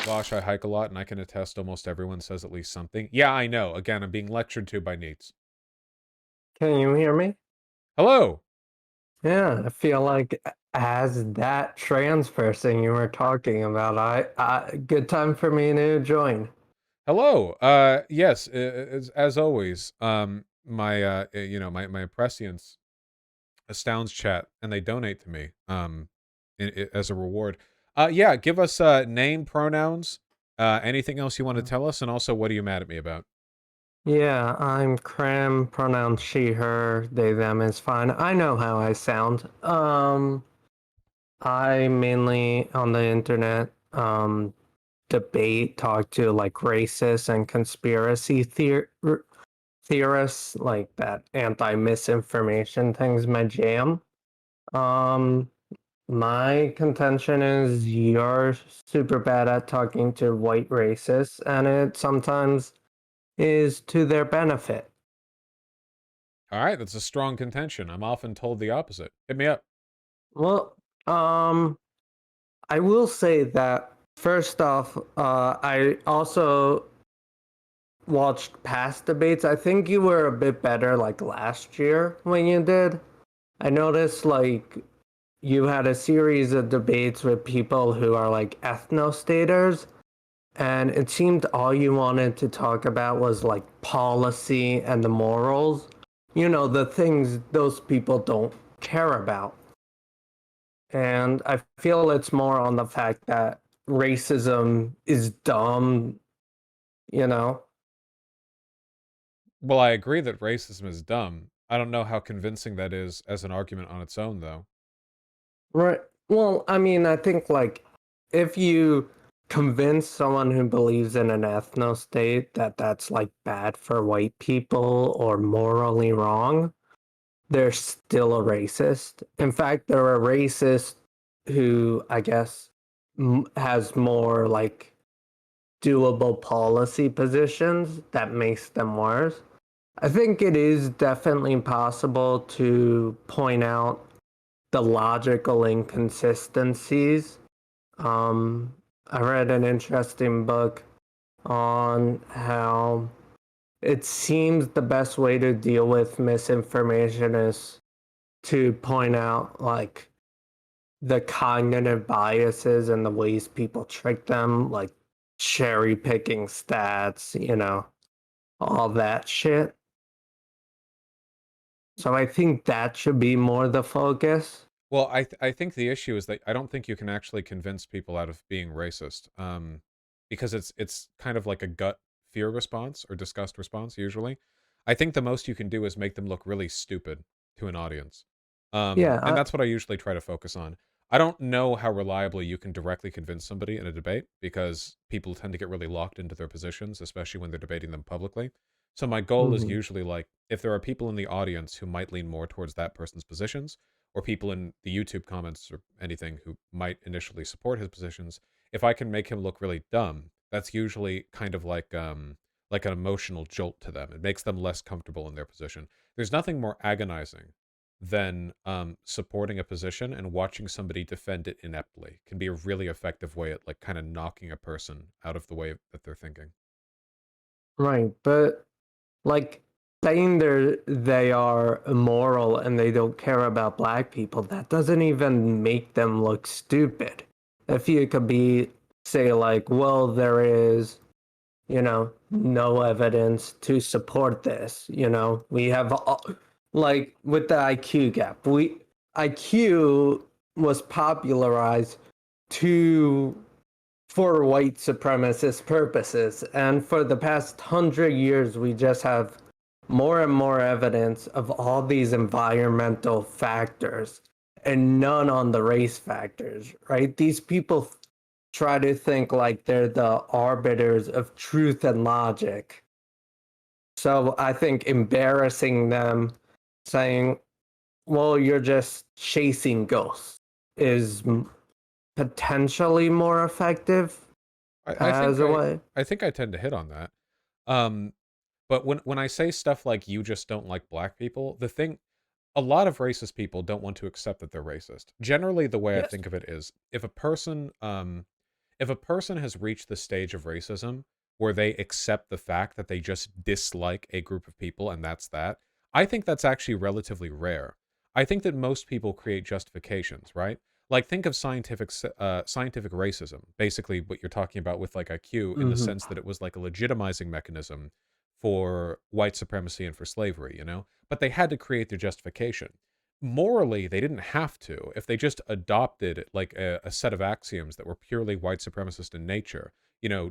Vaush, I hike a lot, and I can attest almost everyone says at least something. Yeah, I know. Again, I'm being lectured to by Neats. Can you hear me? Hello! Yeah, I feel like as that trans person you were talking about, good time for me to join. Hello! Yes, as always, my prescience astounds chat, and they donate to me, as a reward. Yeah, give us, name, pronouns, anything else you want to tell us, and also, what are you mad at me about? Yeah, I'm Cram, pronouns she, her, they, them is fine. I know how I sound. I mainly on the internet debate, talk to like racists and conspiracy theorists, like that anti-misinformation thing's my jam. Um, my contention is you're super bad at talking to white racists, and it sometimes is to their benefit. Alright, that's a strong contention. I'm often told the opposite. Hit me up. Well, I will say that first off, I also watched past debates. I think you were a bit better like last year when you did. I noticed like you had a series of debates with people who are like ethnostaters, and it seemed all you wanted to talk about was like policy and the morals. You know, the things those people don't care about. And I feel it's more on the fact that racism is dumb, you know? Well, I agree that racism is dumb. I don't know how convincing that is as an argument on its own, though. Right. Well, I mean, I think like if you convince someone who believes in an ethno state that that's like bad for white people or morally wrong, they're still a racist. In fact, they're a racist who I guess has more like doable policy positions that makes them worse. I think it is definitely possible to point out the logical inconsistencies. Um, I read an interesting book on how it seems the best way to deal with misinformation is to point out like the cognitive biases and the ways people trick them, like cherry picking stats, all that shit. So I think that should be more the focus. Well, I think the issue is that I don't think you can actually convince people out of being racist, because it's kind of like a gut fear response or disgust response usually. I think the most you can do is make them look really stupid to an audience, Yeah, and that's what I usually try to focus on. I don't know how reliably you can directly convince somebody in a debate because people tend to get really locked into their positions, especially when they're debating them publicly. So my goal is mhm. usually like if there are people in the audience who might lean more towards that person's positions or people in the YouTube comments or anything who might initially support his positions, if I can make him look really dumb, that's usually kind of like an emotional jolt to them. It makes them less comfortable in their position. There's nothing more agonizing than supporting a position and watching somebody defend it ineptly. Can be a really effective way at like kind of knocking a person out of the way that they're thinking. Right, but like saying they are immoral and they don't care about black people, that doesn't even make them look stupid. If you could be say like, well, there is, no evidence to support this. We have like with the IQ gap. IQ was popularized to for white supremacist purposes. And for the past 100 years, we just have more and more evidence of all these environmental factors and none on the race factors, right? These people try to think like they're the arbiters of truth and logic. So I think embarrassing them, saying, well, you're just chasing ghosts, is potentially more effective I as think a way. I think I tend to hit on that. Um, but when I say stuff like you just don't like black people, the thing a lot of racist people don't want to accept that they're racist. Generally, the way I Yes. think of it is if a person has reached the stage of racism where they accept the fact that they just dislike a group of people and that's that, I think that's actually relatively rare. I think that most people create justifications, right? Like think of scientific racism, basically what you're talking about with like IQ, in the Hmm. sense that it was like a legitimizing mechanism for white supremacy and for slavery, but they had to create their justification. Morally, they didn't have to. If they just adopted like a set of axioms that were purely white supremacist in nature,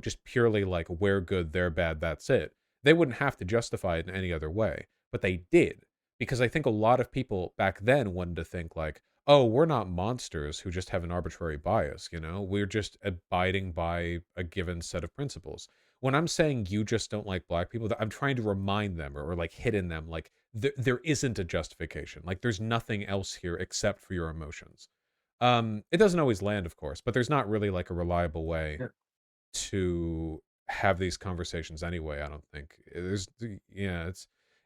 just purely like we're good, they're bad, that's it, they wouldn't have to justify it in any other way. But they did. Because I think a lot of people back then wanted to think like, oh, we're not monsters who just have an arbitrary bias, we're just abiding by a given set of principles. When I'm saying you just don't like black people, I'm trying to remind them or like hit in them like there isn't a justification. Like there's nothing else here except for your emotions. It doesn't always land, of course, but there's not really like a reliable way Yeah. to have these conversations anyway. I don't think yeah,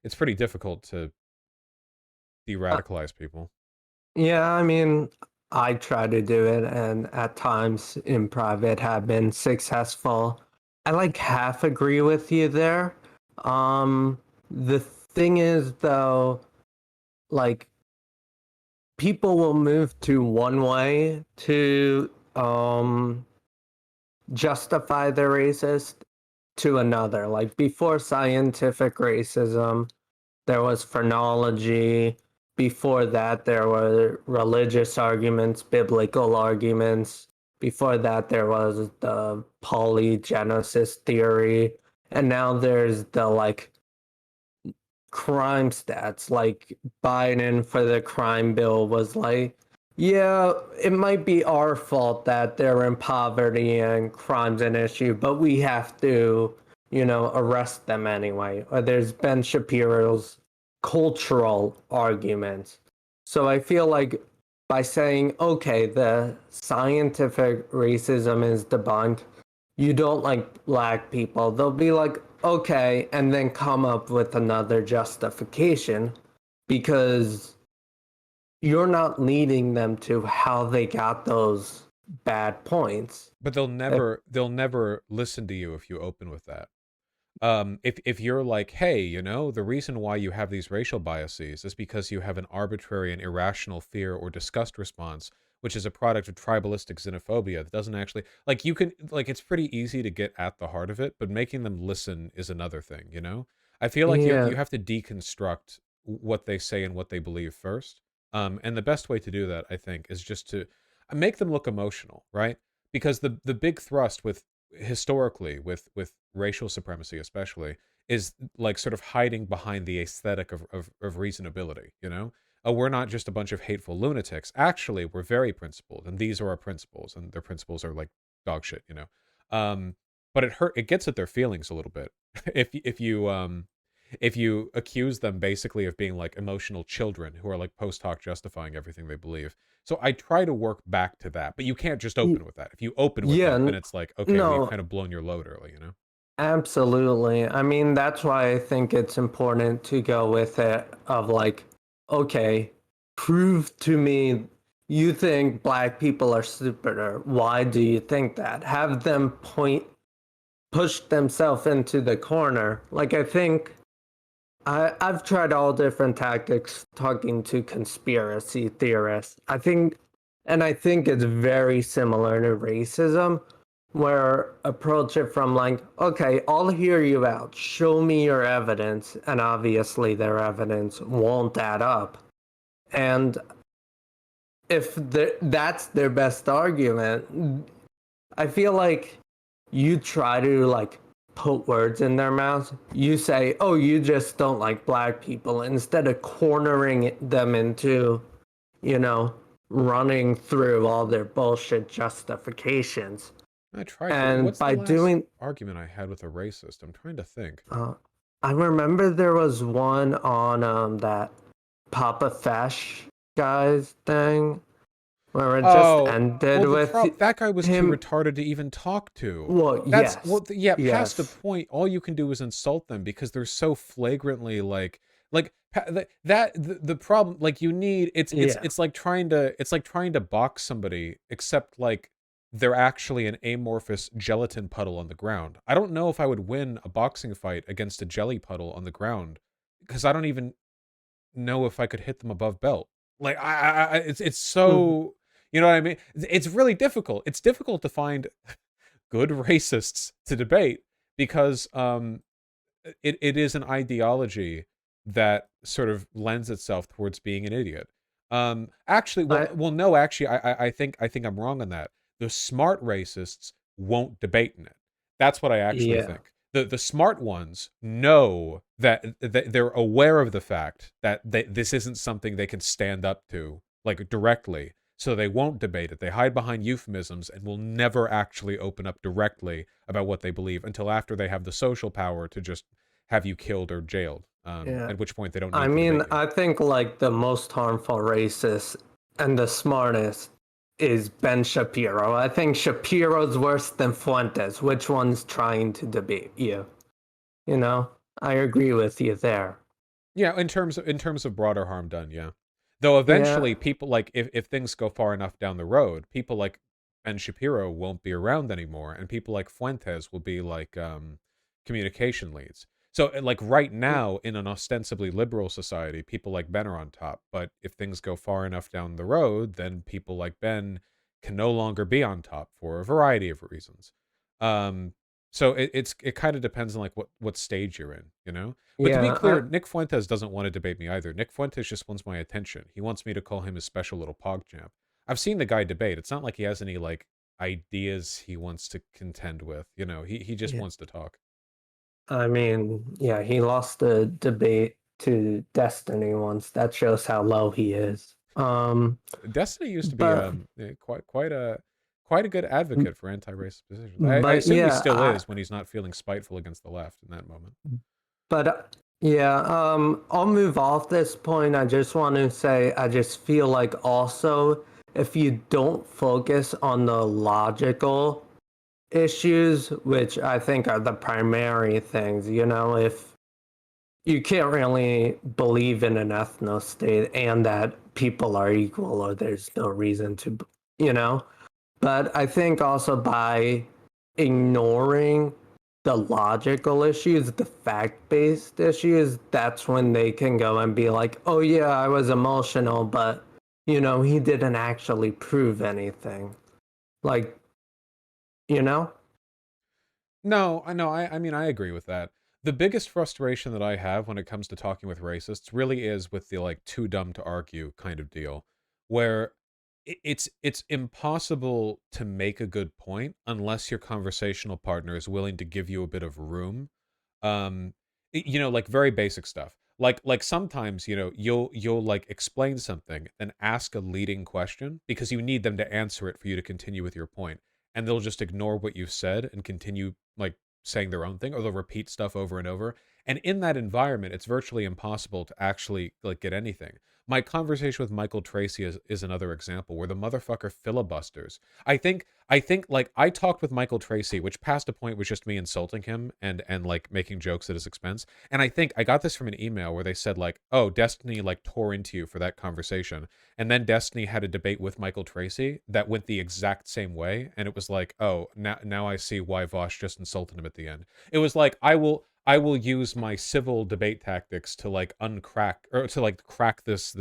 it's pretty difficult to Uh, de-radicalize people. yeah, I mean, I try to do it, and at times in private have been successful. I like half agree with you there. The thing is, though, like people will move to one way to justify their racist to another. Like before scientific racism, there was phrenology. Before that, there were religious arguments, biblical arguments. Before that, there was the polygenesis theory. And now there's the like crime stats. Like Biden for the crime bill was like, yeah, it might be our fault that they're in poverty and crime's an issue, but we have to, arrest them anyway. Or there's Ben Shapiro's cultural arguments. So I feel like by saying, okay, the scientific racism is debunked, you don't like black people, they'll be like, okay, and then come up with another justification because you're not leading them to how they got those bad points. But they'll If, never listen to you if you open with that. If you're like, hey, the reason why you have these racial biases is because you have an arbitrary and irrational fear or disgust response, which is a product of tribalistic xenophobia that doesn't actually like you can like it's pretty easy to get at the heart of it, but making them listen is another thing. I feel like you yeah, you have to deconstruct what they say and what they believe first. And the best way to do that, I think, is just to make them look emotional, right? Because the big thrust with historically with racial supremacy especially is like sort of hiding behind the aesthetic of reasonability, we're not just a bunch of hateful lunatics. Actually, we're very principled, and these are our principles, and their principles are like dog shit, um but it gets at their feelings a little bit if you accuse them basically of being like emotional children who are like post hoc justifying everything they believe. So I try to work back to that, but you can't just open with that. If you open with yeah, that, then it's like, okay, well, you've no, kind of blown your load early. absolutely. I mean, that's why I think it's important to go with it of like, okay, prove to me you think black people are stupider. Why do you think that? Have them push themselves into the corner. Like I think I've tried all different tactics talking to conspiracy theorists. I think it's very similar to racism, where approach it from like, okay, I'll hear you out. Show me your evidence, and obviously their evidence won't add up. And if that's their best argument, I feel like you try to like put words in their mouths. You say, "Oh, you just don't like black people," instead of cornering them into, you know, running through all their bullshit justifications. I tried to. And What's the by last doing, argument I had with a racist? I'm trying to think. uh, I remember there was one on that Papa Fesh guy's thing where it just Oh, ended well, with that guy was too him. retarded to even talk to. Well, That's yes, well, yeah. Past the yes. point, all you can do is insult them because they're so flagrantly like The problem, like, you need, Yeah. it's like trying to box somebody, except like they're actually an amorphous gelatin puddle on the ground. I don't know if I would win a boxing fight against a jelly puddle on the ground, because I don't even know if I could hit them above belt. Like, it's Mhm. so, you know what I mean? It's really difficult. It's difficult to find good racists to debate, because it is an ideology that sort of lends itself towards being an idiot. Actually, I no, actually, I think I'm wrong on that. The smart racists won't debate in it. That's what I actually yeah. think. The smart ones know that they're aware of the fact that this isn't something they can stand up to, like, directly. So they won't debate it. They hide behind euphemisms and will never actually open up directly about what they believe until after they have the social power to just have you killed or jailed. Yeah. At which point they don't I need to mean, debate you. I think like the most harmful racist and the smartest is Ben Shapiro. I think Shapiro's worse than Fuentes. Which one's trying to debate you? You know, I agree with you there. Yeah, in terms of broader harm done, yeah. Though Yeah, eventually people, like, if things go far enough down the road, people like Ben Shapiro won't be around anymore, and people like Fuentes will be like communication leads. So, like, right now in an ostensibly liberal society, people like Ben are on top. But if things go far enough down the road, then people like Ben can no longer be on top for a variety of reasons. Um, so it kind of depends on, like, what stage you're in, you know. But to be yeah, clear, Nick Fuentes doesn't want to debate me either. Nick Fuentes just wants my attention. He wants me to call him his special little PogChamp. I've seen the guy debate. It's not like he has any, like, ideas he wants to contend with. You know, he just yeah. wants to talk. I mean, yeah, he lost the debate to Destiny once. That shows how low he is. Destiny used to be But quite a good advocate for anti-racist positions. I but assume he yeah, still is when he's not feeling spiteful against the left in that moment. yeah, I'll move off this point. I just want to say I just feel like also if you don't focus on the logical issues, which I think are the primary things, if you can't really believe in an ethno state and that people are equal or there's no reason to, you know, but I think also by ignoring the logical issues, the fact based issues, that's when they can go and be like, oh, yeah, I was emotional, but, he didn't actually prove anything. Like, you know? No, I know. I mean, I agree with that. The biggest frustration that I have when it comes to talking with racists really is with the, like, too dumb to argue kind of deal, where it's impossible to make a good point unless your conversational partner is willing to give you a bit of room. Like, very basic stuff. Like sometimes, you'll like explain something and ask a leading question because you need them to answer it for you to continue with your point, and they'll just ignore what you've said and continue, like, saying their own thing, or they'll repeat stuff over and over. And in that environment, it's virtually impossible to actually, like, get anything. My conversation with Michael Tracy is another example where the motherfucker filibusters. I think like I talked with Michael Tracy, which past a point was just me insulting him and like making jokes at his expense. And I think I got this from an email where they said, like, "Oh, Destiny like tore into you for that conversation." And then Destiny had a debate with Michael Tracy that went the exact same way, and it was like, "Oh, now I see why Vaush just insulted him at the end." It was like, I will use my civil debate tactics to, like, uncrack, or to, like, crack this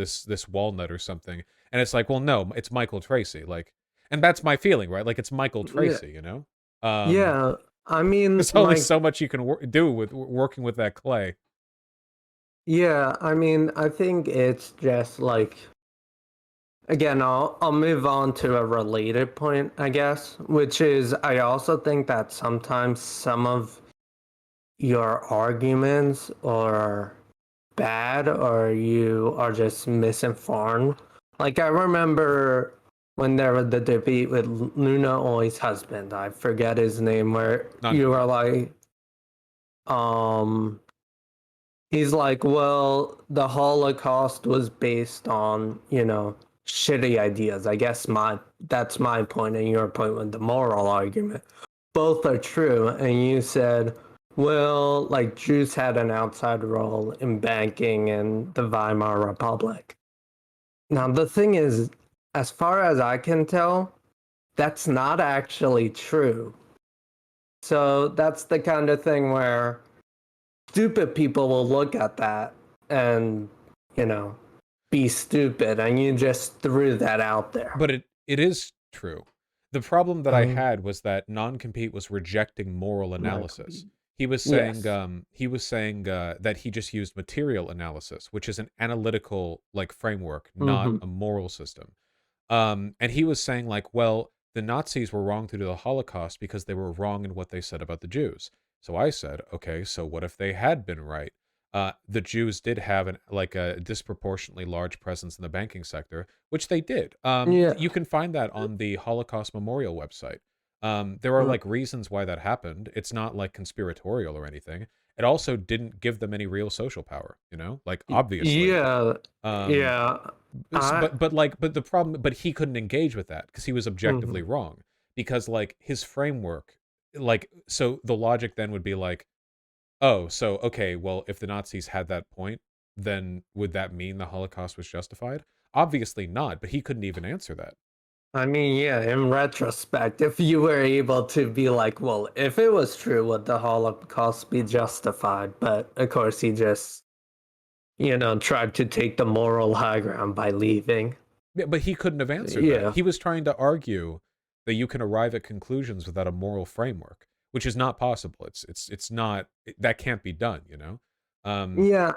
walnut or something. And it's like, well, no, it's Michael Tracy, like, and that's my feeling, right? Like, it's Michael Yeah. Tracy, you know. Um, Yeah. I mean, there's only like, so much you can do with working with that clay. yeah, I mean, I think it's just like, again, I'll move on to a related point, I guess, which is I also think that sometimes some of your arguments are bad or you are just misinformed. Like I remember when there was the debate with Luna Oi's husband, I forget his name, where None. you were like, um, he's like, well, the Holocaust was based on, shitty ideas. I guess that's my point and your point with the moral argument. Both are true. And you said, Well, like Jews had an outside role in banking in the Weimar Republic. Now, the thing is, as far as I can tell, that's not actually true. So that's the kind of thing where stupid people will look at that and, you know, be stupid, and you just threw that out there. But it is true. The problem that I Um, had was that non-compete was rejecting moral like, analysis. yes. He was saying that he just used material analysis, which is an analytical like framework, not Mm-hmm. a moral system. And he was saying like, well, the Nazis were wrong to do the Holocaust because they were wrong in what they said about the Jews. So I said, okay, so what if they had been right? The Jews did have like a disproportionately large presence in the banking sector, which they did. Yeah. You can find that on the Holocaust Memorial website. There are Mm. like reasons why that happened. It's not like conspiratorial or anything. It also didn't give them any real social power, you know, like obviously. Yeah. Um, Yeah. I. but the problem, but he couldn't engage with that because he was objectively Mhm. wrong, because like his framework, like, so the logic then would be like, oh, so okay, well, if the Nazis had that point, then would that mean the Holocaust was justified? Obviously not, but he couldn't even answer that. I mean, yeah, in retrospect, if you were able to be like, well, if it was true, would the Holocaust be justified? But of course, he just, tried to take the moral high ground by leaving. Yeah, but he couldn't have answered that. Yeah. He was trying to argue that you can arrive at conclusions without a moral framework, which is not possible. It's not, that can't be done, you know? Yeah,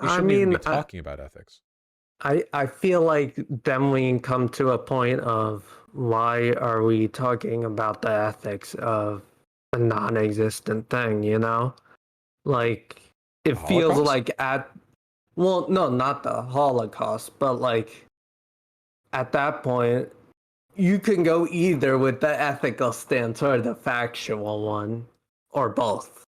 We I shouldn't even mean, be talking about ethics. I feel like then we come to a point of why are we talking about the ethics of a non-existent thing, you know? Like, it The feels Holocaust? like well, no, not the Holocaust, but like at that point, you can go either with the ethical stance or the factual one, or both.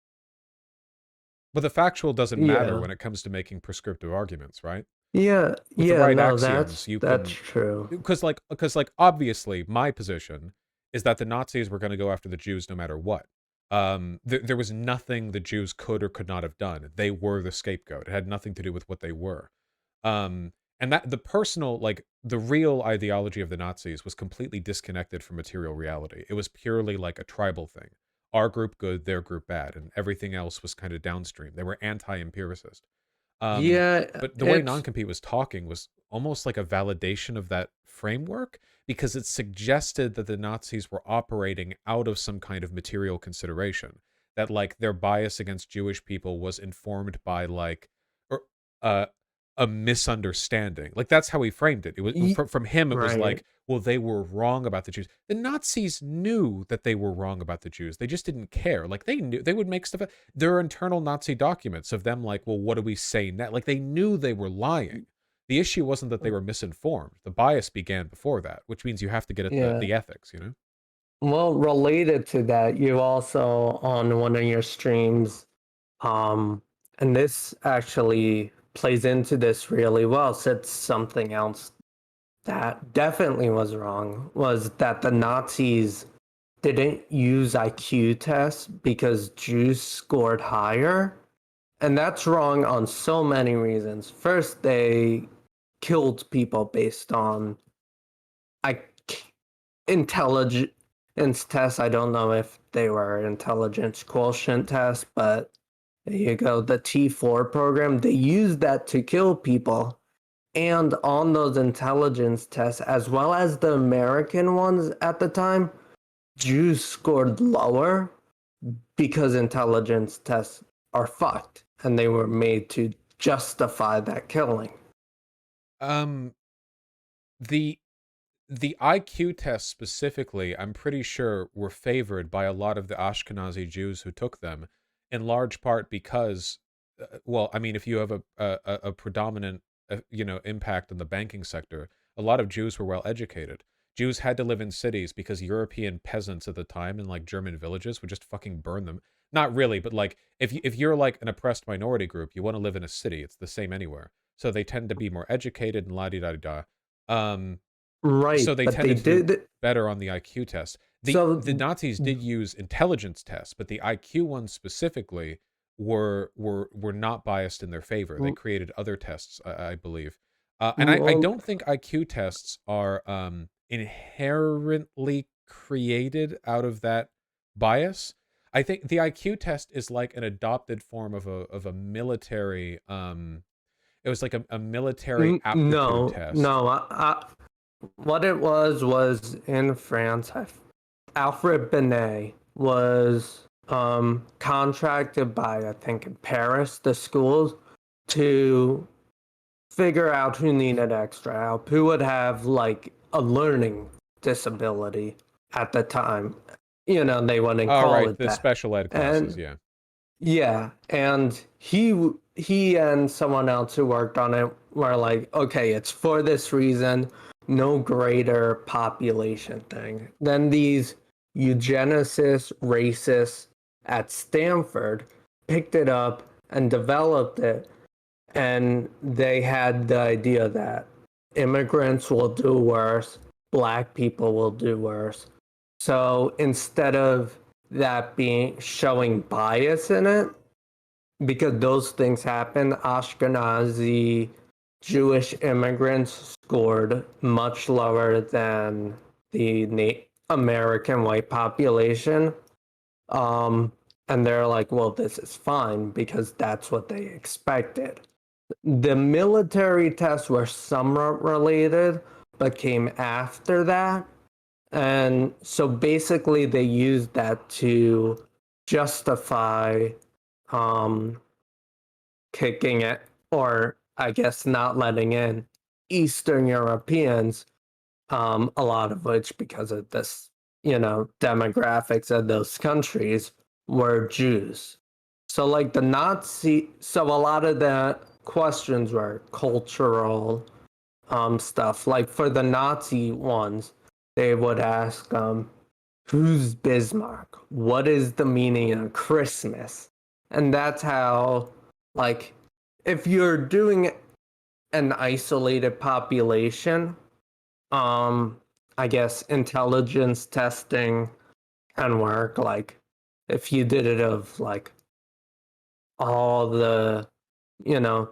But the factual doesn't matter Yeah. when it comes to making prescriptive arguments, right? Yeah, With the yeah, right no, axioms, that's you that's can, true. because like obviously my position is that the Nazis were going to go after the Jews no matter what. There was nothing the Jews could or could not have done. They were the scapegoat. It had nothing to do with what they were. Um, and that the personal, like the real ideology of the Nazis was completely disconnected from material reality. It was purely like a tribal thing. Our group good, their group bad, and everything else was kind of downstream. They were anti-empiricist. Um, Yeah, but the way it's non-compete was talking was almost like a validation of that framework, because it suggested that the Nazis were operating out of some kind of material consideration, that like their bias against Jewish people was informed by like, or uh a misunderstanding. Like that's how he framed it. It was from him. It was right. like, well, they were wrong about the Jews. The Nazis knew that they were wrong about the Jews. They just didn't care. Like they knew they would make stuff. There are internal Nazi documents of them like, well, what do we say now? Like they knew they were lying. The issue wasn't that they were misinformed. The bias began before that, which means you have to get at Yeah. the ethics, you know? Well, related to that, you also on one of your streams, um, and this actually plays into this really well, said something else that definitely was wrong, was that the Nazis didn't use IQ tests because Jews scored higher. And that's wrong on so many reasons. First, they killed people based on I intelligence tests. I don't know if they were intelligence quotient tests, but there you go. The T4 program, they used that to kill people. And on those intelligence tests, as well as the American ones at the time, Jews scored lower because intelligence tests are fucked and they were made to justify that killing. Um, the the IQ tests specifically, I'm pretty sure, were favored by a lot of the Ashkenazi Jews who took them, in large part because, well, I mean, if you have a predominant, impact on the banking sector, a lot of Jews were well educated. Jews had to live in cities because European peasants at the time in like German villages would just fucking burn them. Not really, but like if you're like an oppressed minority group, you want to live in a city. It's the same anywhere. So they tend to be more educated and la di da da. Um, so Right, they but they tended to do did. better on the IQ test. The So, Nazis did use intelligence tests, but the IQ ones specifically were not biased in their favor. They Mm, created other tests, I believe. And I well, don't think IQ tests are inherently created out of that bias. I think the IQ test is like an adopted form of a military. It was like a military aptitude no, test. no. What it was in France. Alfred Binet was contracted by, I think, in Paris, the schools, to figure out who needed extra help, who would have like a learning disability at the time. They wouldn't All call right, it the that. special ed classes, And yeah. yeah, and he and someone else who worked on it were like, okay, it's for this reason, no greater population thing. Then these eugenicists, racists at Stanford picked it up and developed it, and they had the idea that immigrants will do worse, black people will do worse. So instead of that being showing bias in it, because those things happen, Ashkenazi Jewish immigrants scored much lower than the American white population. Um, and they're like, well, this is fine because that's what they expected. The military tests were somewhat related, but came after that. And so basically, they used that to justify um, kicking it, or I guess not letting in Eastern Europeans, a lot of which, because of this, demographics of those countries, were Jews. So, like so a lot of the questions were cultural stuff. Like for the Nazi ones, they would ask, who's Bismarck? What is the meaning of Christmas? And that's how, like, if you're doing an isolated population, um, I guess intelligence testing can work. Like, if you did it of like all the, you know,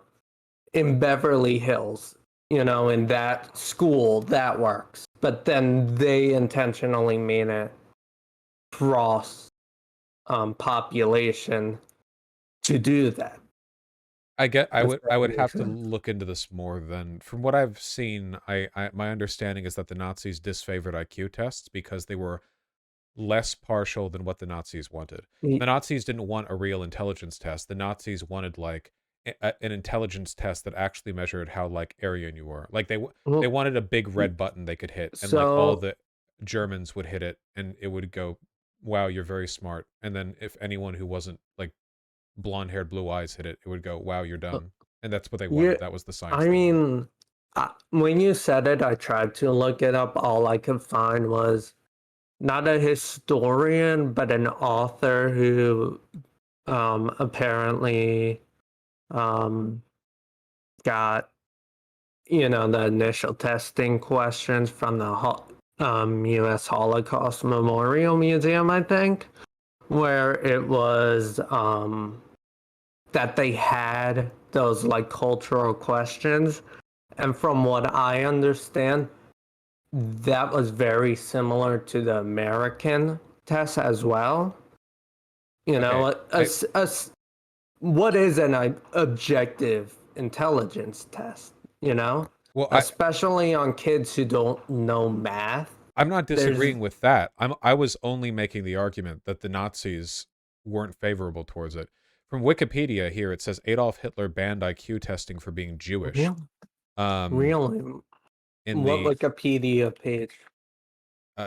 in Beverly Hills, in that school, that works. But then they intentionally made it cross population to do that. I get If I that would makes have to sense. look into this more than from what I've seen, I my understanding is that the Nazis disfavored IQ tests because they were less partial than what the Nazis wanted. The Nazis didn't want a real intelligence test. The Nazis wanted like an intelligence test that actually measured how like Aryan you were. Like they Well, wanted a big red button they could hit, and like all so the Germans would hit it, and it would go, "Wow, you're very smart." And then if anyone who wasn't like blonde haired, blue eyes hit it, it would go, "Wow, you're uh, dumb." And that's what they yeah, wanted. That was the science I they wanted. mean, when you said it, I tried to look it up. All I could find was not a historian, but an author who apparently um, got the initial testing questions from the U.S. Holocaust Memorial Museum, I think, where it was that they had those like cultural questions. And from what I understand, that was very similar to the American test as well. You Okay, know, I what is an objective intelligence test? You know, well especially on kids who don't know math. I'm not There's disagreeing with that. I was only making the argument that the Nazis weren't favorable towards it. From Wikipedia here, it says Adolf Hitler banned IQ testing for being Jewish. real, Um, really in what the Wikipedia page.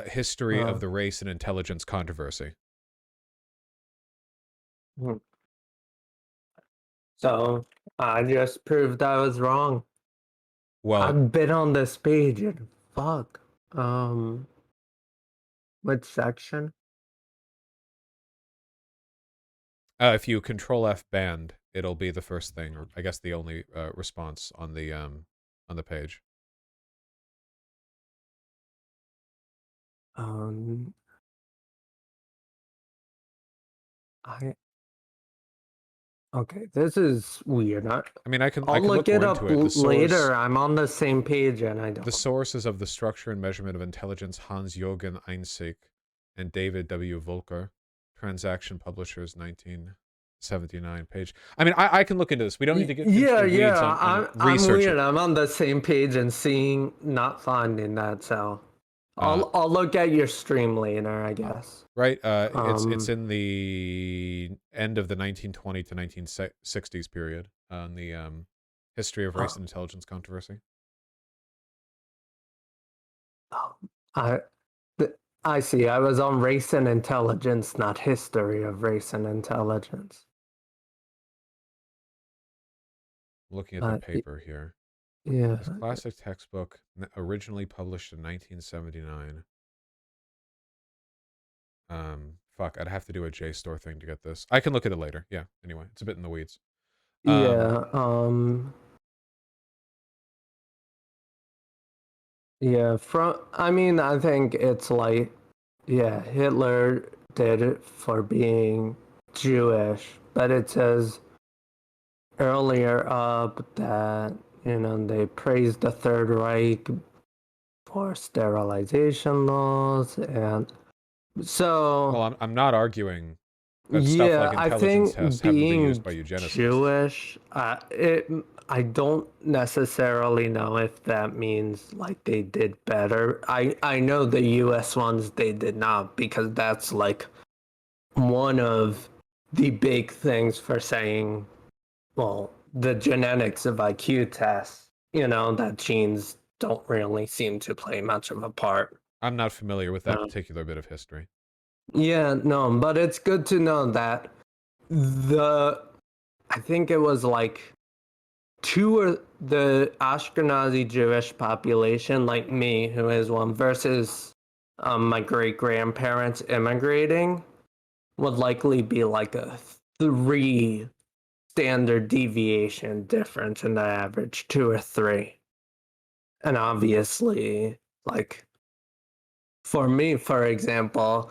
history of Uh, the race and intelligence controversy. hmm. So I just proved I was wrong. Well, I've been on this page and fuck. Which section? if you Control F banned, it'll be the first thing, or I guess the only response on the page. Um, I Okay, this is weird. I mean, I I'll could look look it more up into it. later. I'm on the same page and I The don't. sources of the structure and measurement of intelligence, Hans-Jürgen Einzig and David W. Volker, Transaction Publishers, 1979 page. I mean, I can look into this. We don't need to get into Yeah, the weeds yeah. on I'm researching. weird. I'm on the same page and seeing not finding that. So Uh, I'll look at your stream later, I guess. right? It's Um. in the end of the 1920 to 1960s period on the history of race uh, and intelligence controversy. oh, I I see. I was on race and intelligence, not history of race and intelligence. Looking at the Uh, y- paper here. yeah. This classic textbook, originally published in 1979. Fuck, I'd have to do a JSTOR thing to get this. I can look at it later. Yeah. Anyway, it's a bit in the weeds. Um, Yeah. Yeah. From. I mean, I think it's like, yeah, Hitler did it for being Jewish, but it says earlier up that they praised the Third Reich for sterilization laws, and well, so I'm not arguing that stuff like yeah, I intelligence tests think haven't been used being by eugenicists. Jewish, I don't necessarily know if that means like they did better. I know the U.S. ones they did not, because that's like one of the big things for saying, well, the genetics of IQ tests, that genes don't really seem to play much of a part. I'm not familiar with that Uh, particular bit of history. yeah, no, but it's good to know that the I think it was like two or the Ashkenazi Jewish population, like me, who is one, versus my great grandparents immigrating, would likely be like a three standard deviation difference in the average, two or three. And obviously, like for me, for example,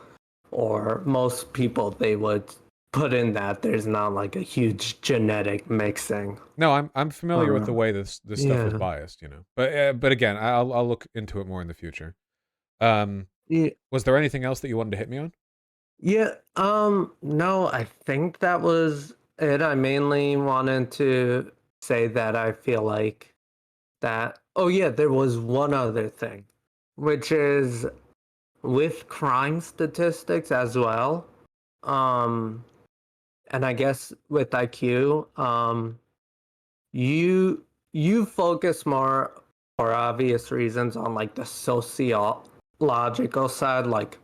or most people, they would put in that there's not like a huge genetic mixing. No, I'm familiar with the Uh, way this stuff was yeah. biased, you know. But again, I'll look into it more in the future. Um, Yeah. was there anything else that you wanted to hit me on? Yeah. No, I think that was it. I mainly wanted to say that I feel like that. Oh, yeah, there was one other thing, which is with crime statistics as well. Um, and I guess with IQ, you you focus more for obvious reasons on like the sociological side, like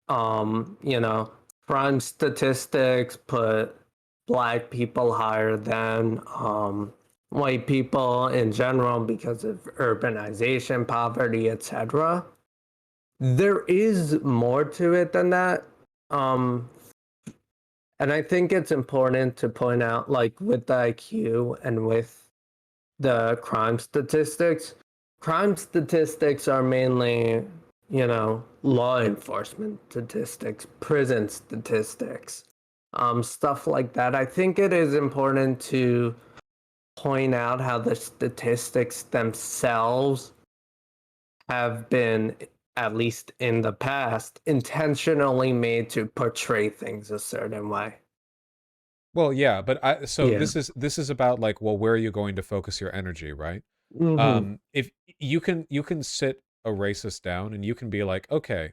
you know, crime statistics put black people higher than white people in general because of urbanization, poverty, etc. There is more to it than that. Um, and I think it's important to point out, like with the IQ and with the crime statistics are mainly, law enforcement statistics, prison statistics, stuff like that. I think it is important to point out how the statistics themselves have been, at least in the past, intentionally made to portray things a certain way. Well, yeah, but so Yeah. this is about like, well, where are you going to focus your energy, right? Mm-hmm. If you can sit a racist down and you can be like, okay,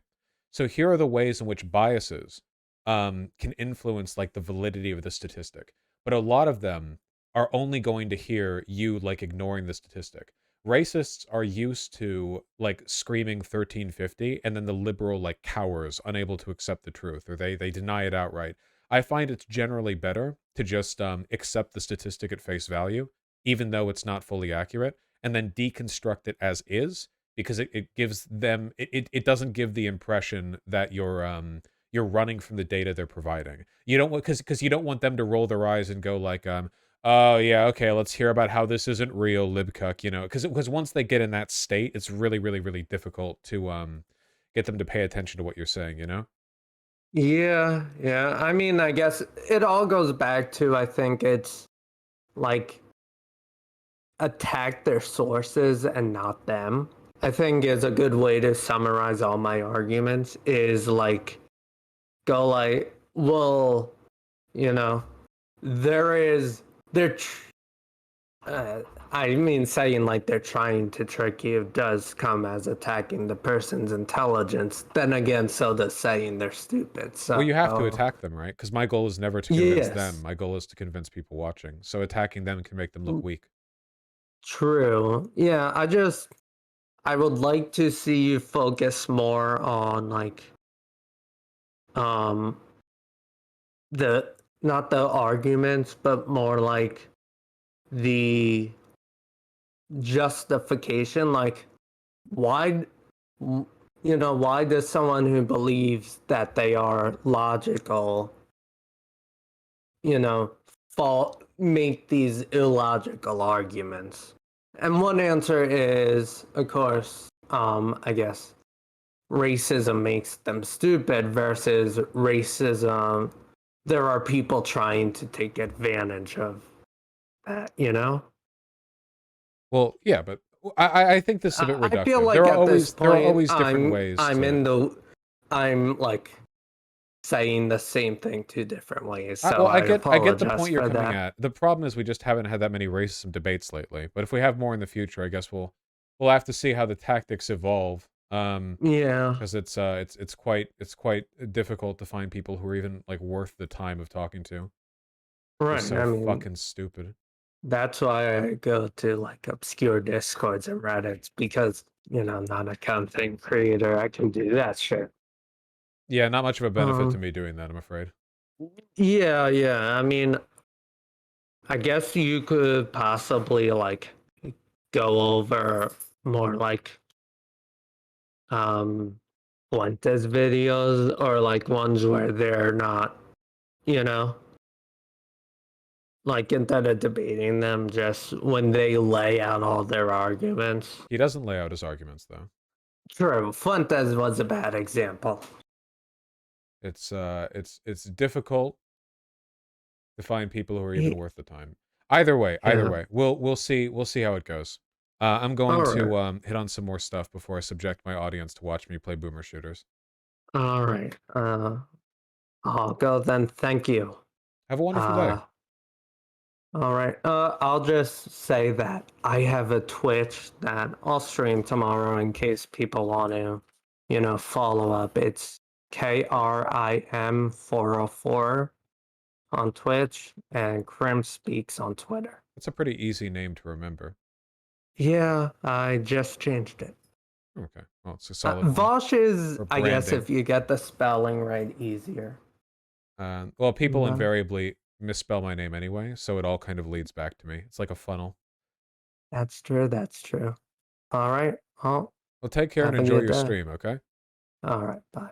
so here are the ways in which biases can influence like the validity of the statistic. But a lot of them are only going to hear you like ignoring the statistic. Racists are used to like screaming 1350 and then the liberal like cowers, unable to accept the truth, or they deny it outright. I find it's generally better to just accept the statistic at face value, even though it's not fully accurate, and then deconstruct it as is, because it gives them it doesn't give the impression that you're running from the data they're providing. You don't want, because you don't want them to roll their eyes and go like, oh yeah, okay, let's hear about how this isn't real, libcuck, you know, because once they get in that state, it's really really really difficult to get them to pay attention to what you're saying, you know. Yeah. I mean, I guess it all goes back to, I think it's like attack their sources and not them. I think is a good way to summarize all my arguments is like go like, well, you know, there is there uh, I mean, saying like they're trying to trick you does come as attacking the person's intelligence. Then again, so does saying they're stupid. Well, you have to So, attack them, right? Because my goal is never to convince them. yes, My goal is to convince people watching. So attacking them can make them look weak. true. Yeah, I would like to see you focus more on like um the not the arguments, but more like the justification. Like, why why does someone who believes that they are logical, you know, fall make these illogical arguments? And one answer is, of course, I guess racism makes them stupid versus racism. There are people trying to take advantage of that, you know? Well, yeah, but I think this is a bit I feel reductive. like at this There are point always different ways to. I'm like saying the same thing two different ways, Well, so I I get the apologize point you're for coming that. at. The problem is we just haven't had that many racism debates lately. But if we have more in the future, I guess we'll have to see how the tactics evolve. Yeah, Because it's quite difficult to find people who are even like worth the time of talking to. They're right. so I mean, fucking stupid. that's why I go to like obscure discords and Reddits because, I'm not a content creator. I can do that shit. Yeah, not much of a benefit to Um, me doing that, I'm afraid. yeah. I mean, I guess you could possibly like go over more like um Fuentes videos or like ones where they're not, you know, like instead of debating them, just when they lay out all their arguments. He doesn't lay out his arguments though. True, Fuentes was a bad example. It's difficult to find people who are even He, worth the time. Either yeah. way, we'll see how it goes. I'm going All to right. hit on some more stuff before I subject my audience to watch me play boomer shooters. All right. I'll go then. Thank you. Have a wonderful day. Uh, all right. I'll just say that I have a Twitch that I'll stream tomorrow in case people want to, follow up. It's KRIM404 on Twitch and Krim Speaks on Twitter. It's a pretty easy name to remember. Yeah, I just changed it. Okay, well, it's a solid one Vaush is, for I guess, branding. if you get the spelling right, easier. Well, people No, invariably misspell my name anyway, so it all kind of leads back to me. It's like a funnel. that's true. That's true. All right. Well, Well, take care and have a enjoy good your day. stream, okay? All right. Bye.